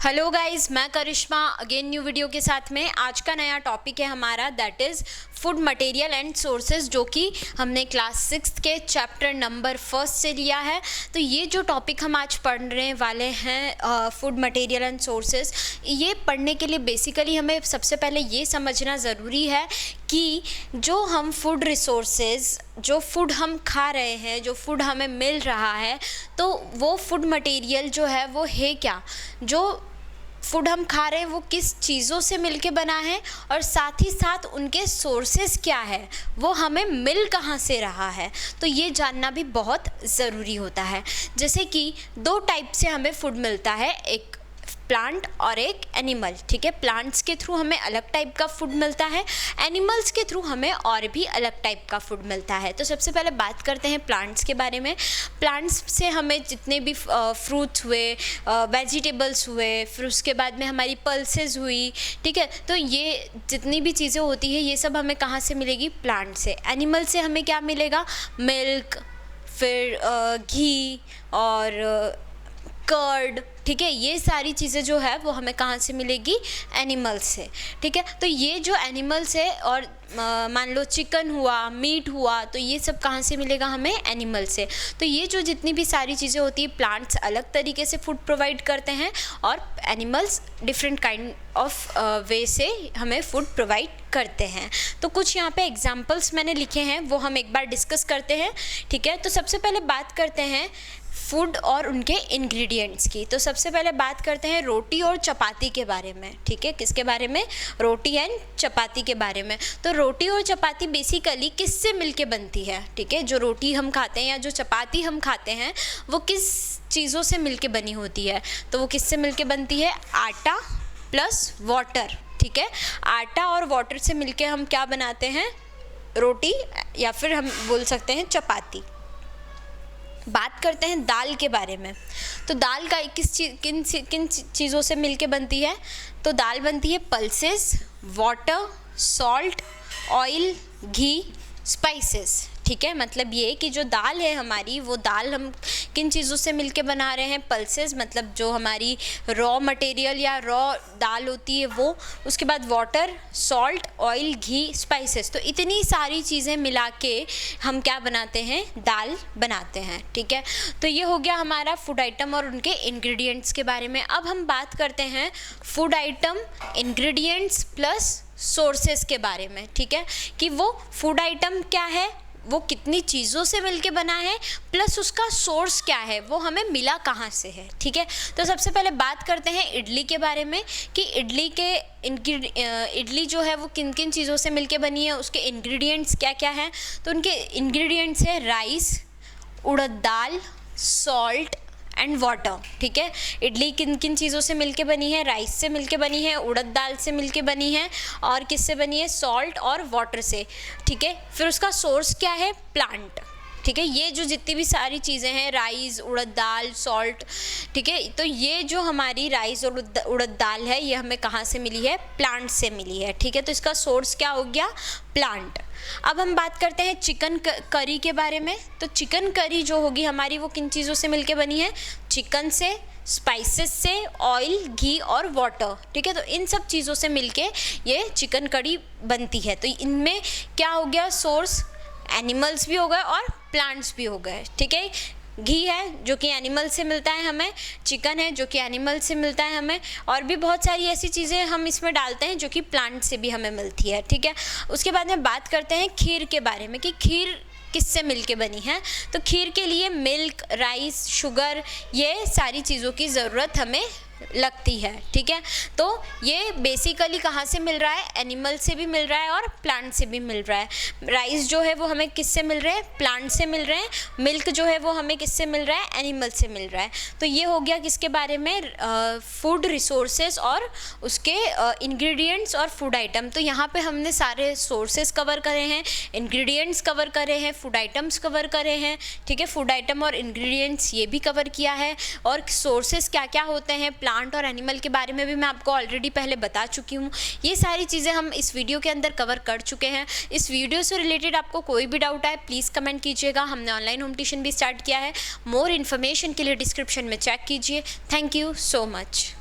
Hello guys, मैं करिश्मा again new video के साथ में। आज का नया टॉपिक है हमारा that is food material and sources, जो कि हमने क्लास 6 के चैप्टर नंबर 1 से लिया है। तो ये जो टॉपिक हम आज पढ़ने वाले हैं फूड मटेरियल एंड सोर्सेज, ये पढ़ने के लिए बेसिकली हमें सबसे पहले ये समझना ज़रूरी है कि जो हम फूड रिसोर्सेज, जो फूड हम खा रहे हैं, जो फूड हमें मिल रहा है, तो वो फूड मटेरियल जो है वो है क्या, जो फूड हम खा रहे हैं वो किस चीज़ों से मिलके बना है, और साथ ही साथ उनके सोर्सेस क्या है, वो हमें मिल कहाँ से रहा है। तो ये जानना भी बहुत ज़रूरी होता है। जैसे कि दो टाइप से हमें फूड मिलता है, एक प्लांट और एक एनिमल। ठीक है, प्लांट्स के थ्रू हमें अलग टाइप का फूड मिलता है, एनिमल्स के थ्रू हमें और भी अलग टाइप का फूड मिलता है। तो सबसे पहले बात करते हैं प्लांट्स के बारे में। प्लांट्स से हमें जितने भी फ्रूट्स हुए, वेजिटेबल्स हुए, फिर उसके बाद में हमारी पल्सेस हुई, ठीक है, तो ये जितनी भी चीज़ें होती है ये सब हमें कहाँ से मिलेगी? प्लांट से। एनिमल से हमें क्या मिलेगा? मिल्क, फिर घी और कर्ड। ठीक है, ये सारी चीज़ें जो है वो हमें कहाँ से मिलेगी? एनिमल से। ठीक है, तो ये जो एनिमल्स है, और मान लो चिकन हुआ, मीट हुआ, तो ये सब कहाँ से मिलेगा हमें? एनिमल से। तो ये जो जितनी भी सारी चीज़ें होती है, प्लांट्स अलग तरीके से फूड प्रोवाइड करते हैं और एनिमल्स डिफरेंट काइंड ऑफ वे से हमें फूड प्रोवाइड करते हैं। तो कुछ यहाँ पे एग्जाम्पल्स मैंने लिखे हैं, वो हम एक बार डिस्कस करते हैं। ठीक है, तो सबसे पहले बात करते हैं फूड और उनके इंग्रेडिएंट्स की। तो सबसे पहले बात करते हैं रोटी और चपाती के बारे में। ठीक है, किसके बारे में? रोटी एंड चपाती के बारे में। तो रोटी और चपाती बेसिकली किससे मिलके बनती है? ठीक है, जो रोटी हम खाते हैं या जो चपाती हम खाते हैं वो किस चीज़ों से मिलके बनी होती है? तो वो किससे मिलके बनती है? आटा प्लस वाटर। ठीक है, आटा और वाटर से मिलके हम क्या बनाते हैं? रोटी, या फिर हम बोल सकते हैं चपाती। बात करते हैं दाल के बारे में। तो दाल का किन चीज़ों से मिलके बनती है? तो दाल बनती है पल्सेस, वाटर, सॉल्ट, ऑयल, घी, स्पाइसेस। ठीक है, मतलब ये कि जो दाल है हमारी, वो दाल हम किन चीज़ों से मिलके बना रहे हैं? पल्सेस, मतलब जो हमारी रॉ मटेरियल या रॉ दाल होती है वो। उसके बाद वाटर, सॉल्ट, ऑयल, घी, स्पाइसेस। तो इतनी सारी चीज़ें मिला के हम क्या बनाते हैं? दाल बनाते हैं। ठीक है, तो ये हो गया हमारा फूड आइटम और उनके इंग्रेडिएंट्स के बारे में। अब हम बात करते हैं food item, ingredients plus sources के बारे में। ठीक है, कि वो फूड आइटम क्या है, वो कितनी चीज़ों से मिलके बना है, प्लस उसका सोर्स क्या है, वो हमें मिला कहाँ से है। ठीक है, तो सबसे पहले बात करते हैं इडली के बारे में कि इडली जो है वो किन किन चीज़ों से मिलके बनी है, उसके इंग्रेडिएंट्स क्या क्या हैं। तो उनके इंग्रेडिएंट्स है rice, urad dal, salt and water. ठीक है, इडली किन किन चीज़ों से मिलके बनी है? राइस से मिलके बनी है, उड़द दाल से मिलके बनी है, और किससे बनी है? सॉल्ट और वाटर से। ठीक है, फिर उसका सोर्स क्या है? प्लांट। ठीक है, ये जो जितनी भी सारी चीज़ें हैं, राइस, उड़द दाल, सॉल्ट, ठीक है, तो ये जो हमारी राइस और उड़द दाल है ये हमें कहाँ से मिली है? प्लांट से मिली है। ठीक है, तो इसका सोर्स क्या हो गया? प्लांट। अब हम बात करते हैं चिकन करी के बारे में। तो चिकन करी जो होगी हमारी, वो किन चीज़ों से मिलके बनी है? चिकन से, स्पाइसेस से, ऑयल, घी और वाटर। ठीक है, तो इन सब चीज़ों से मिलके ये चिकन करी बनती है। तो इनमें क्या हो गया? सोर्स एनिमल्स भी हो गए और प्लांट्स भी हो गए। ठीक है, घी है जो कि एनिमल से मिलता है हमें, चिकन है जो कि एनिमल से मिलता है हमें, और भी बहुत सारी ऐसी चीज़ें हम इसमें डालते हैं जो कि प्लांट से भी हमें मिलती है। ठीक है, उसके बाद में बात करते हैं खीर के बारे में कि खीर किससे मिलके बनी है। तो खीर के लिए मिल्क, राइस, शुगर, ये सारी चीज़ों की ज़रूरत हमें लगती है। ठीक है, तो ये बेसिकली कहाँ से मिल रहा है? एनिमल से भी मिल रहा है और प्लांट से भी मिल रहा है। राइस जो है वो हमें किससे मिल रहे हैं? प्लांट से मिल रहे हैं। मिल्क जो है वो हमें किससे मिल रहा है? एनिमल से मिल रहा है। तो ये हो गया किसके बारे में? फूड रिसोर्सेज और उसके इंग्रेडिएंट्स और फूड आइटम। तो यहाँ पे हमने सारे सोर्सेज कवर करे हैं, इंग्रेडिएंट्स कवर करे हैं, फूड आइटम्स कवर करे हैं। ठीक है, फूड आइटम और इंग्रेडिएंट्स ये भी कवर किया है, और सोर्सेज क्या क्या होते हैं प्लांट और एनिमल के बारे में भी मैं आपको ऑलरेडी पहले बता चुकी हूँ। ये सारी चीज़ें हम इस वीडियो के अंदर कवर कर चुके हैं। इस वीडियो से रिलेटेड आपको कोई भी डाउट आए प्लीज़ कमेंट कीजिएगा। हमने ऑनलाइन होम ट्यूशन भी स्टार्ट किया है। मोर इन्फॉर्मेशन के लिए डिस्क्रिप्शन में चेक कीजिए। Thank you so much.